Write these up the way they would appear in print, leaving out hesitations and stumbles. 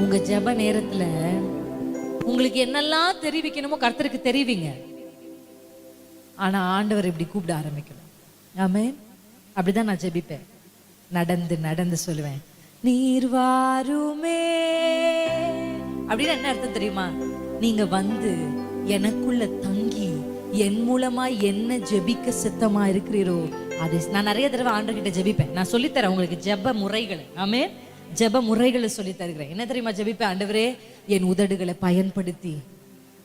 உங்க ஜெப நேரத்துல உங்களுக்கு என்னெல்லாம் தெரிவிக்கணுமோ கர்த்தருக்கு தெரிவிங்க. ஆனா ஆண்டவர் இப்படி கூப்பிட ஆரம்பிக்கணும். ஆமென். அப்படிதான் நான் ஜெபிப்பேன். நடந்து நடந்து சொல்லுவேன், நீர் வாருமே. அப்படின்னு என்ன அர்த்தம் தெரியுமா? நீங்க வந்து எனக்குள்ள தங்கி என் மூலமா என்ன ஜெபிக்க சித்தமா இருக்கிறீரோ அது. நான் நிறைய தடவை ஆண்டவர்கிட்ட ஜெபிப்பேன். நான் சொல்லித்தரேன் உங்களுக்கு ஜெப முறைகளை. ஆமென். ஜெப முறைகளை சொல்லி தருகிறேன். என்ன தெரியுமா ஜெபிப்பேன்? ஆண்டவரே, என் உதடுகளை பயன்படுத்தி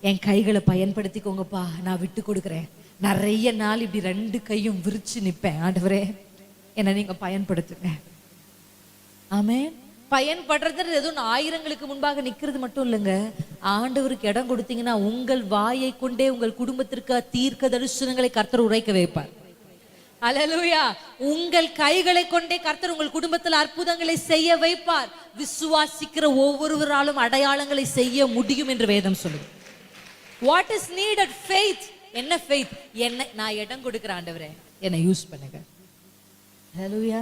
என் கைகளை பயன்படுத்திக்கோங்கப்பா, நான் விட்டு கொடுக்குறேன். நிறைய நாள் இப்படி 2 கையும் விரிச்சு நிற்பேன். ஆண்டவரே, என்னை நீங்க பயன்படுத்துங்க. ஆமென். பயன்படுறது எதுவும் ஆயிரங்களுக்கு முன்பாக நிக்கிறது மட்டும் இல்லைங்க. ஆண்டவருக்கு இடம் கொடுத்தீங்கன்னா உங்கள் வாயை கொண்டே உங்கள் குடும்பத்திற்கு தீர்க்க தரிசனங்களை கர்த்தர் உரைக்க வைப்பார். அல்லேலூயா. உங்கள் கைகளை கொண்டே கர்த்தர் உங்கள் குடும்பத்தில் அற்புதங்களை செய்ய வைப்பார். விசுவாசிக்கிற ஒவ்வொருவராலும் அடையாளங்களை செய்ய முடியும் என்று வேதம் சொல்லுது. What is needed? ஃபெய்த். என்ன ஃபெய்த்? என்ன நான் இடம் கொடுக்கிற ஆண்டவரே, என்னை யூஸ் பண்ணுங்க. அல்லேலூயா.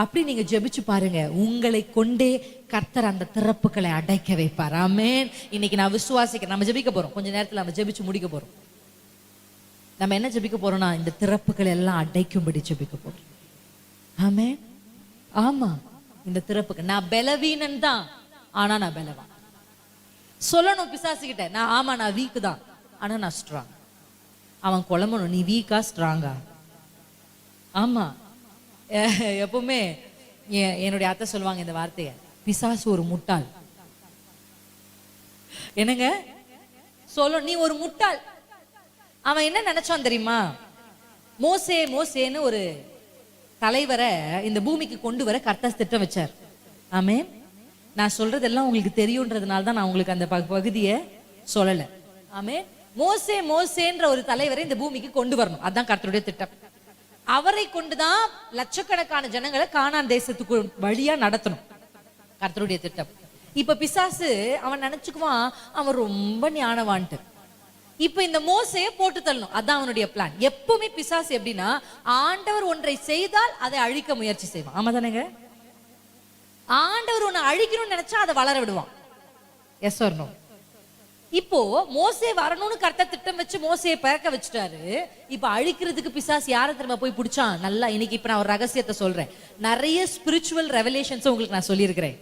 அப்படி நீங்க ஜெபிச்சு பாருங்க, உங்களை கொண்டே கர்த்தர் அந்த திறப்புகளை அடைக்க வைப்பார். ஆமென். இன்னைக்கு நான் விசுவாசிக்கிறேன். நம்ம ஜெபிக்க போறோம். கொஞ்ச நேரத்துல நம்ம ஜெபிச்சு முடிக்க போறோம். நம்ம என்ன ஜெபிக்க போறோம்னா இந்த திறப்புகள் எல்லாம் அடைக்கும்படி ஜெபிக்க போறோம். ஆமென். ஆமா, இந்த திறப்புகள். நான் பலவீனன் தான், ஆனா நான் பலவான் சொல்லணும் பிசாசுகிட்ட. நான் வீக் தான், ஆனா நான் ஸ்ட்ராங். அவன் குழம்பணும், நீ வீக்கா ஸ்ட்ராங்கா? ஆமா. எப்பவுமே என்னுடைய அத்தை சொல்லுவாங்க இந்த வார்த்தைய, பிசாசு ஒரு முட்டாள். என்னங்க சொல்ல, நீ ஒரு முட்டாள். அவன் என்ன நினைச்சான் தெரியுமா? மோசேன்னு ஒரு தலைவரை இந்த பூமிக்கு கொண்டு வர கர்த்தர் திட்டம் வச்சார். ஆமென். நான் சொல்றதெல்லாம் உங்களுக்கு தெரியும்ன்றதுனால தான் நான் உங்களுக்கு அந்த பகுதியை சொல்லல. ஆமென். மோசேன்ற ஒரு தலைவரை இந்த பூமிக்கு கொண்டு வரணும், அதான் கர்த்தருடைய திட்டம். அவரை கொண்டுதான் லட்சக்கணக்கான ஜனங்களை கானான் தேசத்துக்கு வழியா நடத்தணும், கர்த்தருடைய திட்டம். இப்ப பிசாசு அவன் நினைச்சுக்குவான் அவன் ரொம்ப ஞானவான்ட்டு. இப்ப இந்த மோசைய போட்டு தள்ளணும், அதான் அவனுடைய பிளான். எப்பவுமே பிசாசு எப்படின்னா, ஆண்டவர் ஒன்றை செய்தால் அதை அழிக்க முயற்சி செய்வான். ஆமா தானேங்க? ஆண்டவர் ஒன்னு அழிக்கணும்னு நினைச்சா அதை வளர விடுவான். Yes or no? இப்போ மோசே வரணும்னு கர்த்தர் திட்டம் வச்சு மோசையை பிறக்க வச்சுட்டாரு. இப்ப அழிக்கிறதுக்கு பிசாசு யாரை திரும்ப போய் பிடிச்சான்? நல்லா இன்னைக்கு இப்ப நான் ஒரு ரகசியத்தை சொல்றேன். நிறைய ஸ்பிரிச்சுவல் ரெவலேஷன்ஸ் உங்களுக்கு நான் சொல்லியிருக்கிறேன்.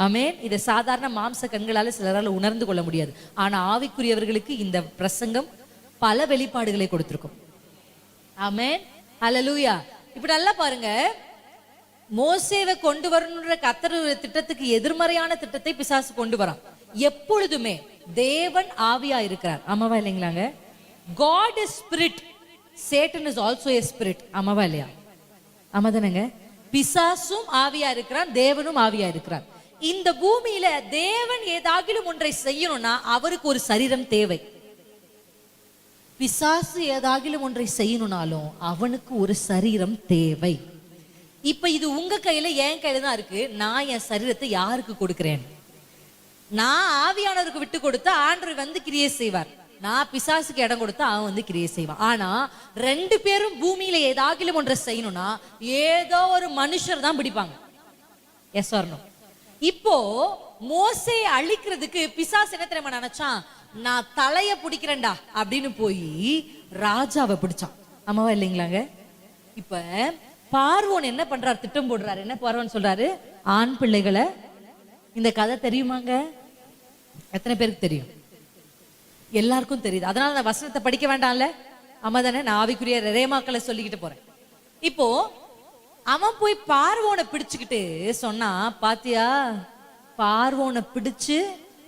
ஆமென். இதை சாதாரண மாம்ச கண்களால சிலரால உணர்ந்து கொள்ள முடியாது. ஆனா ஆவிக்குரியவர்களுக்கு இந்த பிரசங்கம் பல வெளிப்பாடுகளை கொடுத்திருக்கும். ஆமென். அல்லேலூயா. இப்ப நல்லா பாருங்க, மோசேவை கொண்டு வரணுன்ற கர்த்தருடைய திட்டத்துக்கு எதிர்மறையான திட்டத்தை பிசாசு கொண்டு வரான். எப்பொழுதுமே தேவன் ஆவியா இருக்கிறார். ஆமாவா இல்லைங்களாங்க? God is spirit, Satan is also a spirit. ஆமாவா இல்லையா? ஆமாதானங்க? பிசாசும் ஆவியா இருக்கிறான், தேவனும் ஆவியா இருக்கிறார். இந்த பூமியில தேவன் ஏதாகிலும் ஒன்றை செய்யணும்னா அவருக்கு ஒரு சரீரம் தேவை. பிசாசு ஏதாகிலும் ஒன்றை செய்யணும்னாலும் அவனுக்கு ஒரு சரீரம் தேவை. இப்ப இது உங்க கையில என் கையில தான் இருக்கு. நான் என் சரீரத்தை யாருக்கு கொடுக்கிறேன்? நான் ஆவியானவருக்கு விட்டு கொடுத்தா ஆண்டவர் வந்து கிரியை செய்வார். நான் பிசாசுக்கு இடம் கொடுத்தா அவன் வந்து கிரியை செய்வான். ஆனா 2 பேரும் பூமியில ஏதாகிலும் ஒன்றை செய்யணும்னா ஏதோ ஒரு மனுஷர் தான் பிடிப்பாங்க. Yes or no? இப்போ மோசேயை அழிக்கிறதுக்கு பிசாசு என்ன தெரியுமா நினைச்சான்? நான் தலைய பிடிக்கிறேன்டா அப்படின்னு போய் ராஜாவை பிடிச்சான். ஆமாவா இல்லைங்களாங்க? இப்ப பார்வோன் என்ன பண்றாரு? திட்டம் போடுறாரு. என்ன பார்வோன் சொல்றாரு? ஆண் பிள்ளைகளை. இந்த கதை தெரியுமாங்க? எத்தனை பேருக்கு தெரியும்? எல்லாருக்கும் தெரியுது. அதனால நான் வசனத்தை படிக்க வேண்டாம்ல. ஆமா தானே? நான் ஆவிக்குரிய ரேமாக்களை சொல்லிக்கிட்டு போறேன். இப்போ அவன் போய் பார்வோனை பிடிச்சுக்கிட்டு சொன்னா, பாத்தியா, பார்வோனை பிடிச்சு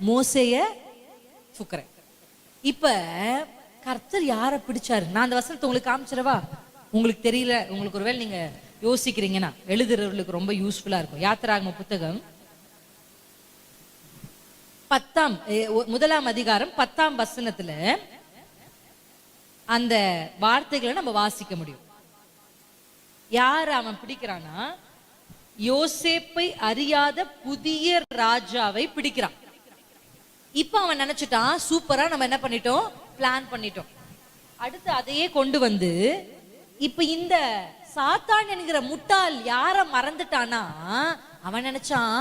மோசேய சுக்கறேன். இப்ப கர்த்தர் யாரை பிடிச்சாரு? நான் அந்த வசனத்தை உங்களுக்கு காமிச்சிடவா? உங்களுக்கு தெரியல, உங்களுக்கு ஒருவேளை நீங்க யோசிக்கிறீங்கன்னா எழுதுறவர்களுக்கு ரொம்ப யூஸ்ஃபுல்லா இருக்கும். யாத்திராகம புத்தகம் 1ஆம் அதிகாரம் 10ஆம் வசனத்துல அந்த வார்த்தைகளை நம்ம வாசிக்க முடியும். யார் அவன் பிடிக்கிறானா? யோசேப்பை அறியாத புதிய ராஜாவை பிடிக்கிறான். இப்ப அவன் நினைச்சிட்டான், சூப்பரா நம்ம என்ன பண்ணிட்டோம்? பிளான் பண்ணிட்டோம். அடுத்து அதையே கொண்டு வந்து இப்ப இந்த சாத்தான் என்கிற முட்டாள் யார மறந்துட்டானா, அவன் நினைச்சான்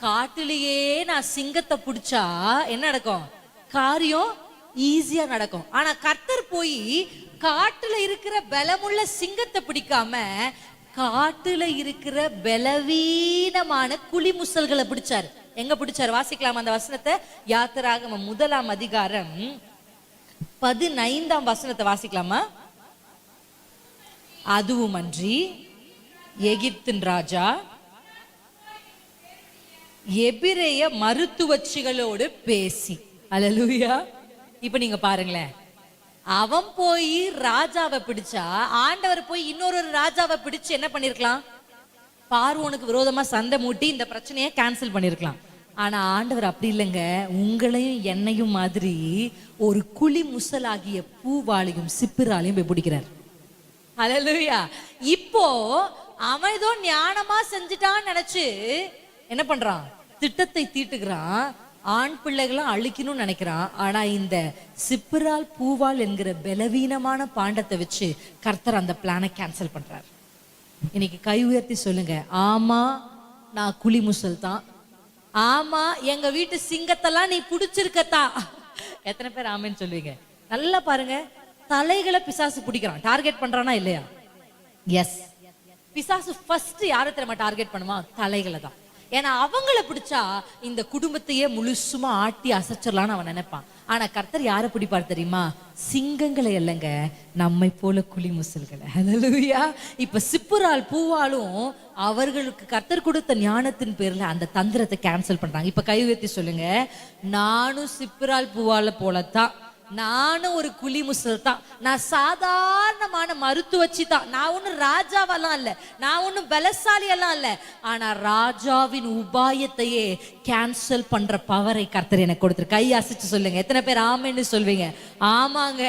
காட்டிலேயே நான் சிங்கத்தை பிடிச்சா என்ன நடக்கும்? காரியம் ஈஸியா நடக்கும். ஆனா கர்த்தர் போய் காட்டுல இருக்கிற பலமுள்ள சிங்கத்தை பிடிக்காம காட்டுல இருக்கிற பலவீனமான குழி முசல்களை பிடிச்சாரு. எங்க பிடிச்சாரு? வாசிக்கலாம் அந்த வசனத்தை. யாத்திராகமம் 1ஆம் அதிகாரம் 15ஆம் வசனத்தை வாசிக்கலாமா? அதுவுமன்றி எகிப்தின் ராஜா எபிரேய மருத்துவச்சிகளோடு பேசி. அல்லேலூயா. இப்ப நீங்க பாருங்களேன், அவன் போய் ராஜாவை பிடிச்சா ஆண்டவர் போய் இன்னொரு ராஜாவை பிடிச்சு என்ன பண்ணிருக்கலாம்? பார்வோனுக்கு விரோதமா சண்டை மூட்டி இந்த பிரச்சனையை கேன்சல் பண்ணிருக்கலாம். ஆனா ஆண்டவர் அப்படி இல்லைங்க. உங்களையும் என்னையும் மாதிரி ஒரு குழி முசலாகிய பூவாளையும் சிப்பிராலையும் போய் பிடிக்கிறார். அல்லேலூயா. இப்போ அவன் ஏதோ ஞானமா செஞ்சுட்டான்னு நினைச்சு என்ன பண்றான்? திட்டத்தை தீட்டுகிறான். ஆண் பிள்ளைகளும் அழிக்கணும்னு நினைக்கிறான். ஆனா இந்த சிப்பிரால் பூவால் என்கிற பலவீனமான பாண்டத்தை வச்சு கர்த்தர் அந்த பிளானை கேன்சல் பண்றார். இன்னைக்கு கை உயர்த்தி சொல்லுங்க, ஆமா நான் குழி முசல் தான். ஆமா எங்க வீட்டு சிங்கத்தெல்லாம் நீ புடிச்சிருக்கத்தா. எத்தனை பேர் ஆமேன்னு சொல்லுவீங்க? நல்லா பாருங்க, தலைகளை பிசாசு பிடிக்கிறான். டார்கெட் பண்றானா இல்லையா? எஸ். பிசாசு ஃபர்ஸ்ட் யாரை தெரியுமா டார்கெட் பண்ணுமா? தலைகளை தான். ஏன்னா அவங்கள பிடிச்சா இந்த குடும்பத்தையே முழுசுமா ஆட்டி அசைச்சிடலான்னு அவன் நினைப்பான். ஆனா கர்த்தர் யாரை பிடிப்பார் தெரியுமா? சிங்கங்களை இல்லைங்க, நம்மை போல குழி முசல்களை. அல்லேலூயா. இப்ப சிப்புரால் பூவாலும் அவர்களுக்கு கர்த்தர் கொடுத்த ஞானத்தின் பேர்ல அந்த தந்திரத்தை கேன்சல் பண்றாங்க. இப்ப கை உயர்த்தி சொல்லுங்க, நானும் சிப்புரால் பூவால போலத்தான். நானும் ஒரு குழி முசல் தான். நான் சாதாரணமான மருத்துவச்சி தான். நான் ஒன்னும் ராஜாவெல்லாம் இல்ல, நான் ஒன்னும் பலசாலி எல்லாம் இல்ல. ஆனா ராஜாவின் உபாயத்தையே கேன்சல் பண்ற பவரை கர்த்தர் எனக்கு கொடுத்துரு. கை அசைச்சு சொல்லுங்க. எத்தனை பேர் ஆமேன்னு சொல்வீங்க? ஆமாங்க,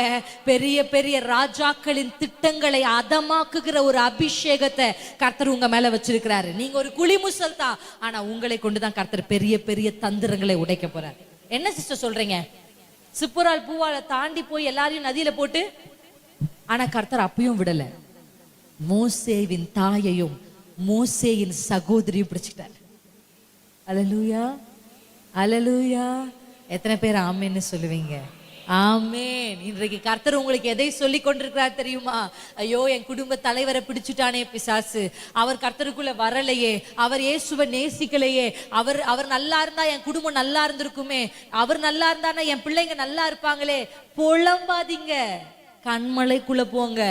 பெரிய பெரிய ராஜாக்களின் திட்டங்களை அதமாக்குகிற ஒரு அபிஷேகத்தை கர்த்தர் உங்க மேல வச்சிருக்கிறாரு. நீங்க ஒரு குழி முசல் தான், ஆனா உங்களை கொண்டுதான் கர்த்தர் பெரிய பெரிய தந்திரங்களை உடைக்க போறாரு. என்ன சிஸ்டர் சொல்றீங்க? சிப்புரால் பூவால தாண்டி போய் எல்லாரையும் நதியில போட்டு, ஆனா கர்த்தர் அப்பயும் விடல. மோசேவின் தாயையும் மோசேயின் சகோதரியும் பிடிச்சிட்டார். அல்லேலூயா, அல்லேலூயா. எத்தனை பேர் ஆமேன்னு சொல்லுவீங்க? ஆமேன். இன்றைக்கு கர்த்தர் உங்களுக்கு எதை சொல்லி கொண்டிருக்கிறார் தெரியுமா? ஐயோ என் குடும்ப தலைவரை பிடிச்சுட்டானே பிசாசு, அவர் கர்த்தருக்குள்ள வரலையே, அவர் இயேசுவை நேசிக்கலையே, அவர் நல்லா இருந்தா என் குடும்பம் நல்லா இருந்திருக்குமே, அவர் நல்லா இருந்தானா என் பிள்ளைங்க நல்லா இருப்பாங்களே. புலம்பாதீங்க, கண்மலைக்குள்ள போங்க.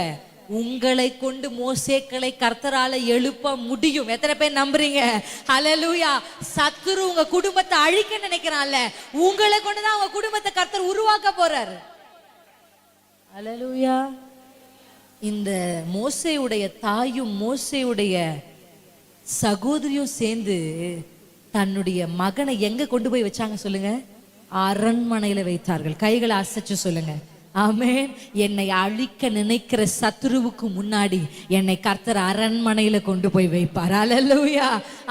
உங்களை கொண்டு மோசேக்களை கர்த்தரால எழுப்ப முடியும். எத்தனை பேர் நம்புறீங்க? ஹல்லேலூயா. சத்துரு உங்க குடும்பத்தை அழிக்க நினைக்கிறான்ல, உங்களை கொண்டுதான் உங்க குடும்பத்தை கர்த்தர் உருவாக்க போறாரு. ஹல்லேலூயா. இந்த மோசேயுடைய தாயும் மோசேயுடைய சகோதரியும் சேர்ந்து தன்னுடைய மகனை எங்க கொண்டு போய் வச்சாங்க சொல்லுங்க? அரண்மனையில வைத்தார்கள். கைகளை அசைச்சு சொல்லுங்க, ஆமென். என்னை அழிக்க நினைக்கிற சத்துருவுக்கு முன்னாடி என்னை கர்த்தர் அரண்மனையில கொண்டு போய் வைப்பார். அல்லேலூயா.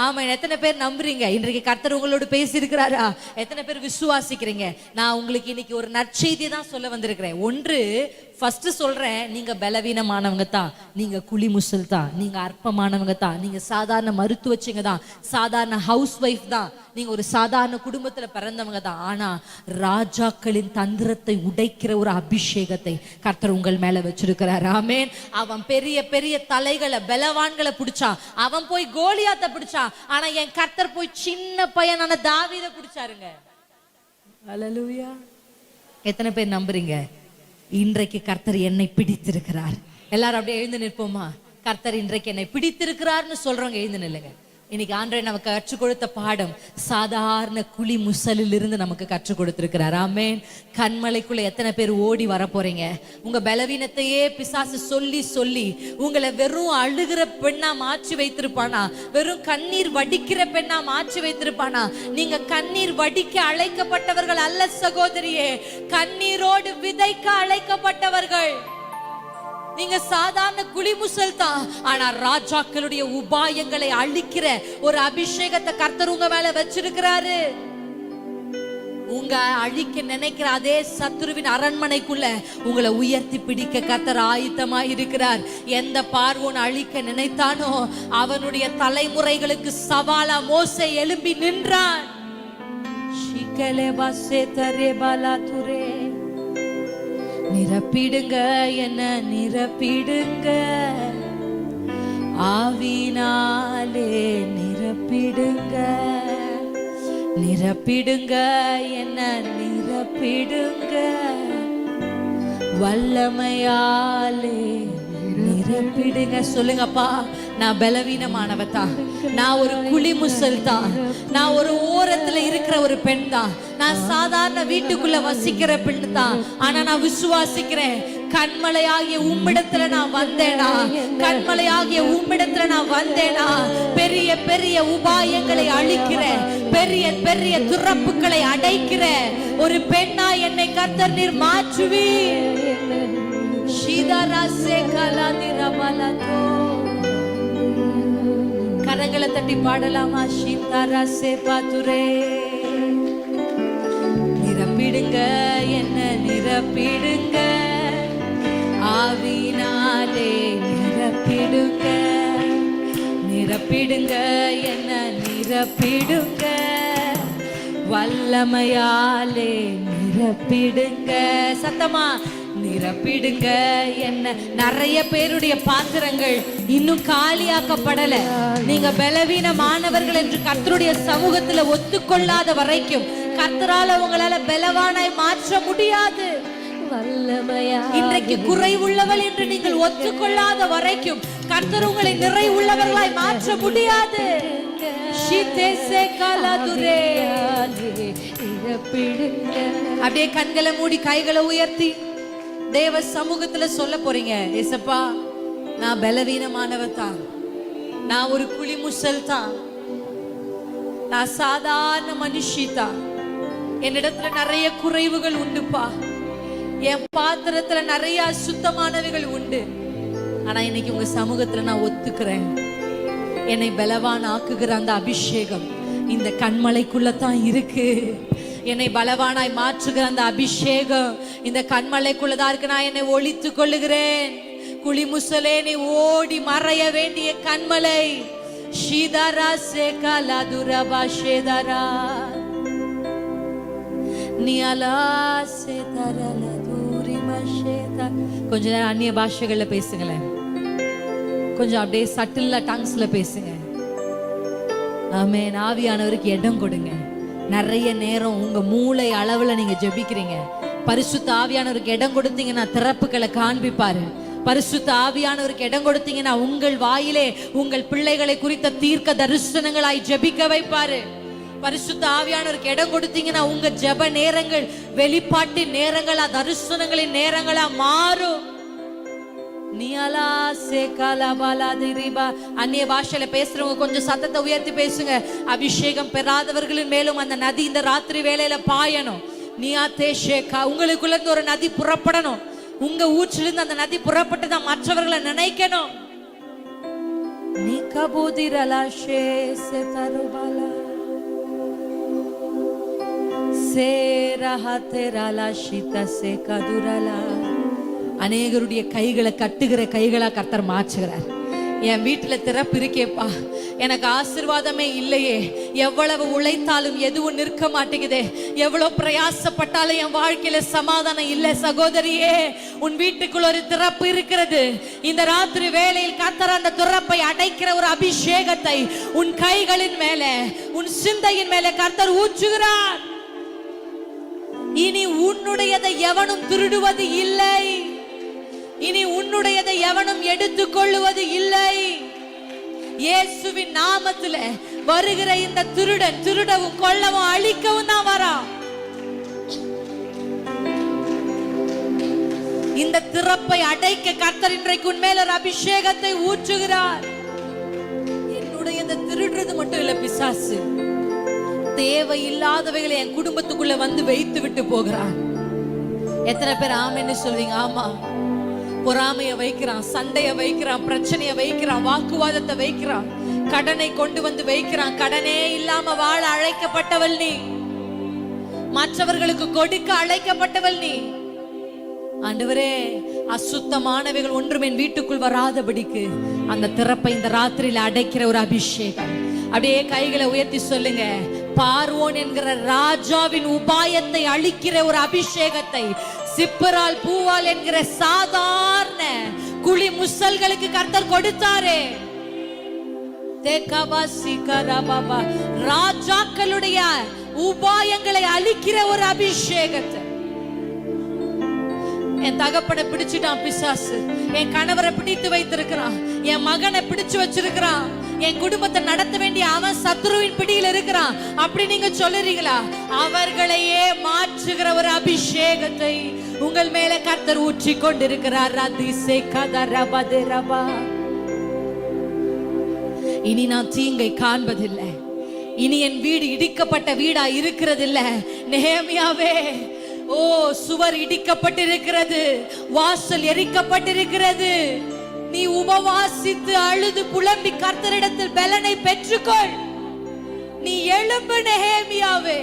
ஆமென். எத்தனை பேர் நம்புறீங்க? இன்றைக்கு கர்த்தர் உங்களோடு பேசி இருக்கிறாரா? எத்தனை பேர் விசுவாசிக்கிறீங்க? நான் உங்களுக்கு இன்னைக்கு ஒரு நற்செய்தி தான் சொல்ல வந்திருக்கிறேன். ஒன்று, ஃபர்ஸ்ட் சொல்றேன், நீங்க பலவீனமானவங்க தான், நீங்க குழி முசல் தான், நீங்க அற்பமானவங்க தான், நீங்க சாதாரண மருத்துவச்சிங்க தான், சாதாரண ஹவுஸ் ஒய்ஃப் தான், நீங்க ஒரு சாதாரண குடும்பத்துல பிறந்தவங்க தான். ஆனா ராஜாக்களின் தந்திரத்தை உடைக்கிற ஒரு அபிஷேகத்தை கர்த்தர் உங்கள் மேல வச்சிருக்கிறார். ஆமென். அவன் பெரிய பெரிய தலைகளை பலவான்களை பிடிச்சான், அவன் போய் கோலியாத்தை பிடிச்சான். ஆனா என் கர்த்தர் போய் சின்ன பையனான தாவீதை பிடிச்சாருங்க. அல்லேலூயா. எத்தனை பேர் நம்புறீங்க? இன்றைக்கு கர்த்தர் என்னை பிடித்திருக்கிறார். எல்லாரும் அப்படியே எழுந்து நிற்போமா? கர்த்தர் இன்றைக்கு என்னை பிடித்திருக்கிறார்னு சொல்றவங்க எழுந்து நில்லுங்க. இன்னைக்கு ஆண்டவர் நமக்கு கற்றுக் கொடுத்த பாடம் சாதாரண குழி முசலில் இருந்து நமக்கு கற்றுக் கொடுத்திருக்கிறார். ஆமென். கண்மலைக்குள்ள எத்தனை பேர் ஓடி வர போறீங்க? உங்க பலவீனத்தையே பிசாசு சொல்லி சொல்லி உங்களை வெறும் அழுகிற பெண்ணா மாற்றி வைத்திருப்பானா? வெறும் கண்ணீர் வடிக்கிற பெண்ணா மாற்றி வைத்திருப்பானா? நீங்க கண்ணீர் வடிக்க அழைக்கப்பட்டவர்கள் அல்ல சகோதரியே, கண்ணீரோடு விதைக்க அழைக்கப்பட்டவர்கள். நீங்க சாதாரண குளிமுசல் தான், ஆனா ராஜாக்களுடைய உபாயங்களை அழிக்கிற ஒரு அபிஷேகத்தை கர்த்தர் உங்க மேல வச்சிருக்கிறாரு. உங்க அழிக்க நினைக்கிற அதே சத்துருவின் அரண்மனைக்குள்ள உங்களை உயர்த்தி பிடிக்க கர்த்தர் ஆயத்தமா இருக்கிறார். எந்த பார்வோன் அழிக்க நினைத்தானோ அவனுடைய தலைமுறைகளுக்கு சவாலா மோசே எழும்பி நின்றான். நிரப்பிடுங்க என்ன நிரப்பிடுங்க, ஆவினாலே நிரப்பிடுங்க, நிரப்பிடுங்க என்ன நிரப்பிடுங்க, வல்லமையாலே நிரப்பிடுங்க. சொல்லுங்கப்பா, நான் பலவீனமானவ தான், நான் ஒரு குழி முசல் தான், நான் ஒரு ஓரத்துல இருக்கிற ஒரு பெண் தான், நான் சாதாரண வீட்டுக்குள்ள வசிக்கிற பெண் தான். ஆனா நான் விசுவாசிக்கிறேன், கண்மலையாகிய உம்மிடத்துல நான் வந்தேனா, கண்மலையாகிய உம்மிடத்துல நான் வந்தேனா, பெரிய பெரிய உபாயங்களை அழிக்கிற, பெரிய பெரிய துறப்புகளை அடைக்கிற ஒரு பெண்ணா என்னை கர்த்தர் நீர் மாற்றுவீர். கரங்களை தட்டி பாடலாமா? சீதாராசே பாத்துரே. நிரப்பிடுங்க என்ன நிரப்பிடுங்க, ஆவினாலே நிரப்பிடுங்க, நிரப்பிடுங்க என்ன நிரப்பிடுங்க, வல்லமையாலே நிரப்பிடுங்க. சத்தமா நிரப்பிடுங்க என்ன. நிறைய பேருடைய பாத்திரங்கள் இன்னும் காலியாக்கப்படல. நீங்க பலவீனமானவர்கள் என்று கர்த்தருடைய சமூகத்துல ஒத்துக்கொள்ளாத வரைக்கும் கர்த்தரால உங்களால பலவானாய் மாற்ற முடியாது. இன்றைக்கு குறைவுள்ளவள் என்று நீங்கள் ஒத்துக்கொள்ளாத வரைக்கும் கர்த்தர் உங்களை நிறைவுள்ளவர்களாய் மாற்ற முடியாது. அப்படியே கண்களை மூடி கைகளை உயர்த்தி தேவ சமூகத்துல சொல்ல போறீங்க, ஏசப்பா நான் பலவீனமானவ தான், நான் ஒரு குழி முசல் தான், நான் சாதாரண மனுஷி தான், என்னிடத்துல நிறைய குறைவுகள் உண்டுப்பா, என் பாத்திரத்துல நிறைய சுத்தமானவைகள் உண்டு. ஆனா இன்னைக்கு உங்க சமூகத்துல நான் ஒத்துக்கிறேன், என்னை பலவான் ஆக்குகிற அந்த அபிஷேகம் இந்த கண்மலைக்குள்ளதான் இருக்கு. என்னை பலவானாய் மாற்றுகிற அந்த அபிஷேகம் இந்த கண்மலைக்குள்ளதான் இருக்கு. நான் என்னை ஒளித்து கொள்ளுகிறேன். குளிமுசலே நீ ஓடி மறைய வேண்டிய கண்மலை. ஷீதரா சேகலா துரபா ஷேதரா நியலா சேதரல தூரிமா ஷேதா. கொஞ்ச நேரம் அந்நிய பாஷைகள்ல பேசுங்களேன், கொஞ்சம் அப்படியே சட்டில்ல டங்ஸ்ல பேசுங்க. ஆமென். ஆவியானவருக்கு இடம் கொடுங்க. நிறைய நேரம் உங்க மூளை அளவுல நீங்க ஜெபிக்கிறீங்க. பரிசுத்த ஆவியானவருக்கு இடம் கொடுத்தீங்கன்னா திறப்புகளை காண்பிப்பாரு. பரிசுத்த ஆவியானவருக்கு இடம் கொடுத்தீங்கன்னா உங்கள் வாயிலே உங்கள் பிள்ளைகளை குறித்த தீர்க்க தரிசனங்களாய் ஜெபிக்க வைப்பாரு. பரிசுத்த ஆவியானவருக்கு இடம் கொடுத்தீங்கன்னா உங்க ஜெப நேரங்கள் வெளிப்பாட்டின் நேரங்களா தரிசனங்களின் நேரங்களா மாறும். அந்நிய பாஷையில பேசுறவங்க கொஞ்சம் சத்தத்தை உயர்த்தி பேசுங்க. அபிஷேகம் பெறாதவர்களின் மேலும் அந்த நதி இந்த ராத்திரி வேளையில பாயணும். உங்களுக்குள்ள இருந்து ஒரு நதி புறப்படணும். உங்க ஊற்றில இருந்து அந்த நதி புறப்பட்டு தான் மற்றவர்களை நினைக்கணும். அநேகருடைய கைகளை கட்டுகிற கைகளா கர்த்தர் மாற்றுகிறார். என் வீட்டுல திறப்பு இருக்கேப்பா, எனக்கு ஆசீர்வாதமே இல்லையே, எவ்வளவு உழைத்தாலும் எதுவும் நிற்க மாட்டேங்குதே, எவ்வளவு பிரயாசப்பட்டாலும் என் வாழ்க்கையில சமாதானம் இல்லை. சகோதரியே, உன் வீட்டுக்குள்ள ஒரு திறப்பு இருக்கிறது. இந்த ராத்திரி வேளையில் கர்த்தர் அந்த திறப்பை அடைக்கிற ஒரு அபிஷேகத்தை உன் கைகளின் மேல உன் சிந்தையின் மேல கர்த்தர் ஊற்றுகிறார். இனி உன்னுடையதை எவனும் திருடுவது இல்லை, இனி உன்னுடையதை எவனும் எடுத்துக் கொள்ளுவது இல்லை. இயேசுவின் நாமத்துல வருகிற இந்த திருடன் திருடவும் கொல்லவும் அழிக்கவும் தான் வரா. இந்த திறப்பை அடைக்க கர்த்தர் இன்றைக்கு உன்மேல் ஒரு அபிஷேகத்தை ஊற்றுகிறார். என்னுடைய இந்த திருடுறது மட்டும் இல்ல, பிசாசு தேவையில்லாதவைகளை என் குடும்பத்துக்குள்ள வந்து வைத்து விட்டு போகிறான். எத்தனை பேர் ஆமென்னு சொல்வீங்க? ஆமா, பொறாமைய வைக்கிறான், சண்டைய வைக்கிறான், பிரச்சனைய வைக்கிறான், வாக்குவாதத்தை வைக்கிறான், கடனை கொண்டு வந்து வைக்கிறான். கடனே இல்லாம வாழ அழைக்கப்பட்டவள் நீ. மற்றவர்களுக்கு கொடுக்க அழைக்கப்பட்டவள் நீ. ஆண்டவரே, அசுத்தமானவைகள் ஒன்றும் என் வீட்டுக்குள் வராதபடிக்கு அந்த திறப்பை இந்த ராத்திரியில அடைக்கிற ஒரு அபிஷேகம். அப்படியே கைகளை உயர்த்தி சொல்லுங்க, பார்வோன் என்கிற ராஜாவின் உபாயத்தை அழிக்கிற ஒரு அபிஷேகத்தை சிப்பரால் பூவால் என்கிற சாதாரண குழி முசல்களுக்கு கர்த்தர் கொடுத்தாரே. ராஜாக்களுடைய உபாயங்களை அழிக்கிற ஒரு அபிஷேகத்தை. என் தகப்பனை பிடிச்சிட்டான் பிசாசு, என் கணவரை பிடித்து வைத்திருக்கிறான், என் மகனை பிடிச்சு வச்சிருக்கிறான், என் குடும்பத்தை நடத்த வேண்டிய அவன் சத்ருவின் பிடியில் இருக்கிறான் அப்படி நீங்க சொல்லுறீங்களா? அவர்களையே மாற்றுகிற ஒரு அபிஷேகத்தை உங்கள் மேல கர்த்தர் ஊற்றி கொண்டிருக்கிறார். இனி நான் தீங்கை காண்பதில்லை, இனி என் வீடு இடிக்கப்பட்ட வீடா இருக்கிறதில்ல. நெகேமியாவே, ஓ சுவர் இடிக்கப்பட்டிருக்கிறது, வாசல் எரிக்கப்பட்டிருக்கிறது. நீ உபவாசித்து அழுது புலம்பி கர்த்தரிடத்தில் பலனை பெற்றுக்கொள். நீ எழும்பு நெகேமியாவே,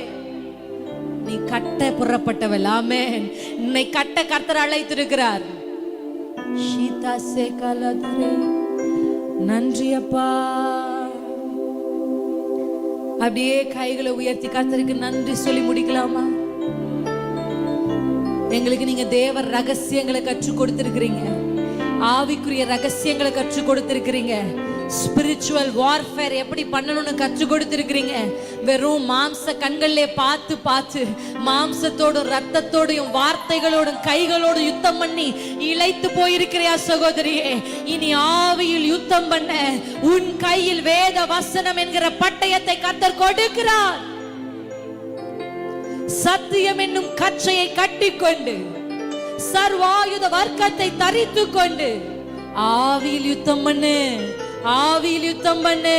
நீ கட்ட புறப்பட்டவள். ஆமென். உன்னை கட்ட கர்த்தர் அழைத்திருக்கிறார். நன்றி அப்பா. அப்படியே கைகளை உயர்த்தி கர்த்தருக்கு நன்றி சொல்லி முடிக்கலாமா? எங்களுக்கு நீங்க தேவ ரகசியங்களை கற்றுக் கொடுத்திருக்கிறீங்க, ஆவிக்குரிய ரகசியங்களை கற்றுக் கொடுத்திருக்கிறீங்க, ஸ்பிரிச்சுவல் வார்ஃபேர் எப்படி பண்ணணும்னு கற்றுக் கொடுத்திருக்கிறீங்க. வெறும் மாம்ச கண்களிலே பார்த்து பார்த்து மாம்சத்தோடும் ரத்தத்தோடும் வார்த்தைகளோடும் கைகளோடும் யுத்தம் பண்ணி இளைத்து போயிருக்கிறியா சகோதரியே? இனி ஆவியில் யுத்தம் பண்ண உன் கையில் வேத வசனம் என்கிற பட்டயத்தை கர்த்தர் கொடுக்கிறார். சத்தியம் என்னும் கச்சையை கட்டிக்கொண்டு சர்வாயுத வர்க்கத்தை தரித்து கொண்டு ஆவியில் யுத்தம் பண்ணு, ஆவியில் யுத்தம் பண்ணு,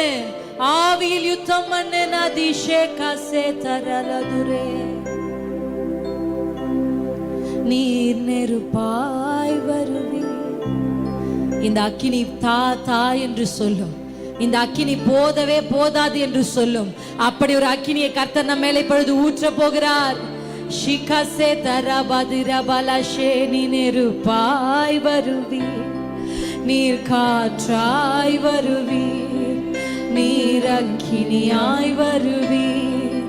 ஆவியில் யுத்தம் பண்ணு. நதிஷே கசே தரலதுரே. நீர் நெருப்பாய் வருவி. இந்த அக்கினி தா தா என்று சொல்லும், இந்த அக்கினி போதவே போதாது என்று சொல்லும். அப்படி ஒரு அக்கினியை கர்த்தர் நம்ம மேலே இப்பொழுது ஊற்ற போகிறார். ஷிகசே தரபதிரபலஷே. நீ நெருப்பாய் வருவி, நீர் காற்றாய் வருவீர், நீர் அக்கினியாய் வருவீர்,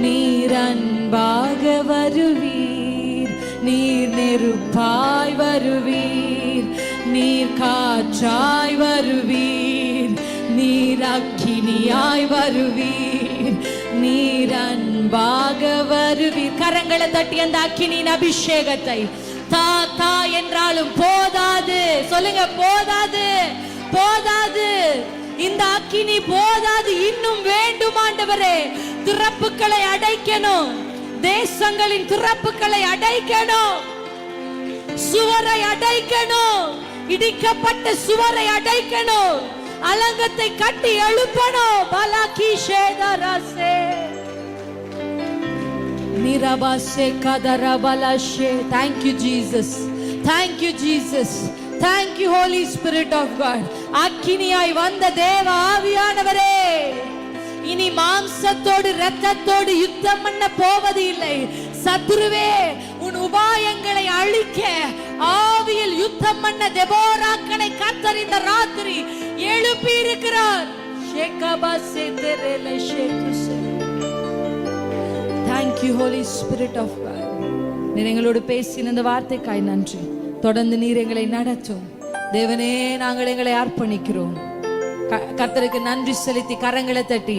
நீர் அன்பாக வருவீர், நீர் நெருப்பாய் வருவீர், நீர் காற்றாய் வருவீர், நீர் அக்கினியாய் வருவீர், நீர் அன்பாக வருவீர். கரங்களை தட்டி அந்த அக்கினியின் அபிஷேகத்தை தா தா என்றாலும் போதாது. சொல்லுங்க, போதாது, போதாது. இந்த அக்கினி போதாது, இன்னும் வேண்டும் ஆண்டவரே. திறப்புகளை அடைக்கணும், தேசங்களின் திறப்புகளை அடைக்கணும், சுவரை அடைக்கணும், இடிக்கப்பட்ட சுவரை அடைக்கணும், அலங்கத்தை கட்டி எழுப்பணும். பலாக்கி ஷேதரசே நிரபாசே கதரபலஷே. Thank you Jesus, thank you Jesus, thank you Holy Spirit of God. அக்கினியாய் வந்த தேவ ஆவியானவரே, இனி மாம்சத்தோடு இரத்தத்தோடு யுத்தம் பண்ண போவது இல்லை. சத்ருவே, உன் உபாயங்களை அழிக்க ஆவியில் யுத்தம் பண்ண தெபோராக்களை கர்த்தர் இந்த ராத்திரி எழுப்பி இருக்கிறார். Thank you Holy Spirit of God. நீர் எங்களோடு பேசின இந்த வார்த்தைக்காய் நன்றி. தொடர்ந்து நீர் எங்களை நடத்தும் தேவனே. நாங்கள் எங்களை அர்ப்பணிக்கிறோம். கர்த்தருக்கு நன்றி செலுத்தி கரங்களை தட்டி,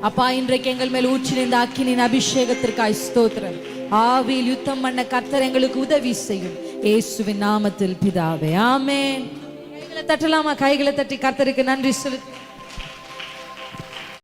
அப்பா இன்றைக்கு எங்கள் மேல் ஊற்றின இந்த அக்கினியின் அபிஷேகத்திற்காய் ஸ்தோத்திரம். ஆவியில் யுத்தம் பண்ண கர்த்தர் எங்களுக்கு உதவி செய்யும். இயேசுவின் நாமத்தில் பிதாவே, ஆமென். கைகளை தட்டலாமா? கைகளை தட்டி கர்த்தருக்கு நன்றி செலுத்தி